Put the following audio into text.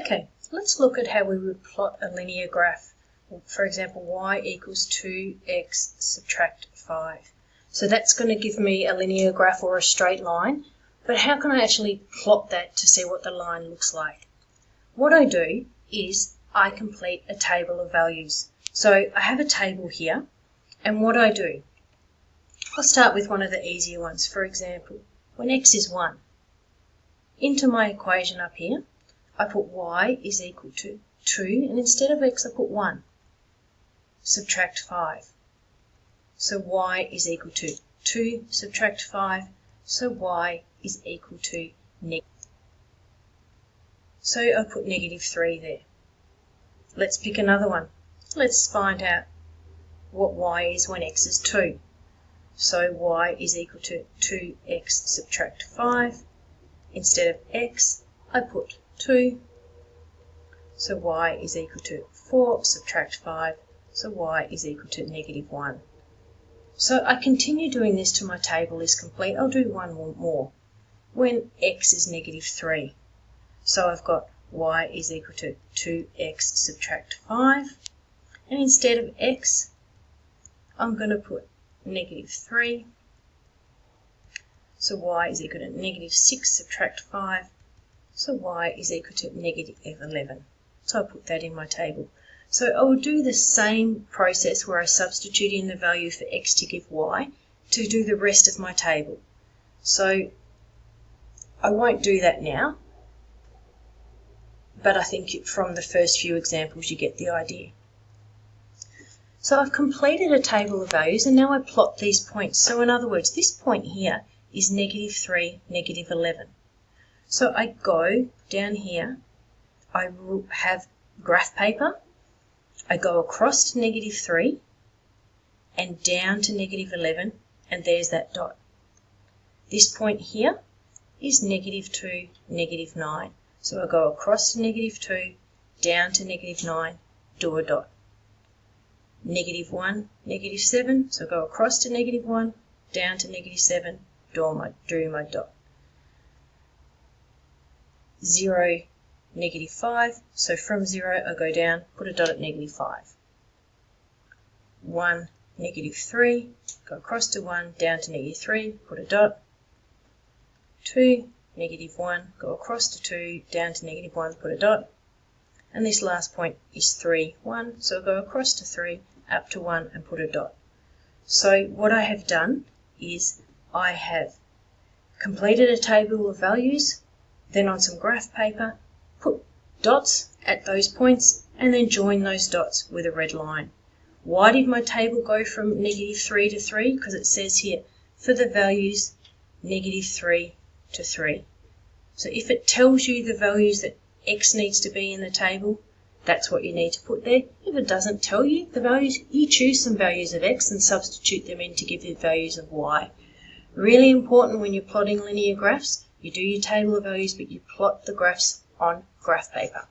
Okay, let's look at how we would plot a linear graph. For example, y equals 2x subtract 5. So that's going to give me a linear graph or a straight line, but how can I actually plot that to see what the line looks like? What I do is I complete a table of values. So I have a table here, and what I do, I'll start with one of the easier ones. For example, when x is 1, into my equation up here, I put y is equal to 2, and instead of x I put 1. Subtract 5. So y is equal to 2 subtract 5, so y is equal to negative. So I put negative 3 there. Let's pick another one. Let's find out what y is when x is 2. So y is equal to 2x subtract 5. Instead of x, I put 2. So y is equal to 4 subtract 5. So y is equal to negative 1. So I continue doing this till my table is complete. I'll do one more. When x is negative 3. So I've got y is equal to 2x subtract 5. And instead of x, I'm going to put negative 3. So y is equal to negative 6 subtract 5. So y is equal to negative 11. So I'll put that in my table. So I will do the same process where I substitute in the value for x to give y to do the rest of my table. So I won't do that now, but I think from the first few examples you get the idea. So I've completed a table of values and now I plot these points. So in other words, this point here is negative 3, negative 11. So I go down here, I will have graph paper, I go across to negative 3 and down to negative 11, and there's that dot. This point here is negative 2, negative 9. So I go across to negative 2, down to negative 9, do a dot. Negative 1, negative 7, so I go across to negative 1, down to negative 7, do my dot. 0, negative 5, so from 0 I go down, put a dot at negative 5. 1, negative 3, go across to 1, down to negative 3, put a dot. 2, negative 1, go across to 2, down to negative 1, put a dot. And this last point is 3, 1, so I go across to 3, up to 1 and put a dot. So what I have done is I have completed a table of values, then on some graph paper, put dots at those points and then join those dots with a red line. Why did my table go from negative 3 to 3? Because it says here, for the values negative 3 to 3. So if it tells you the values that x needs to be in the table, that's what you need to put there. If it doesn't tell you the values, you choose some values of x and substitute them in to give you values of y. Really important when you're plotting linear graphs, you do your table of values, but you plot the graphs on graph paper.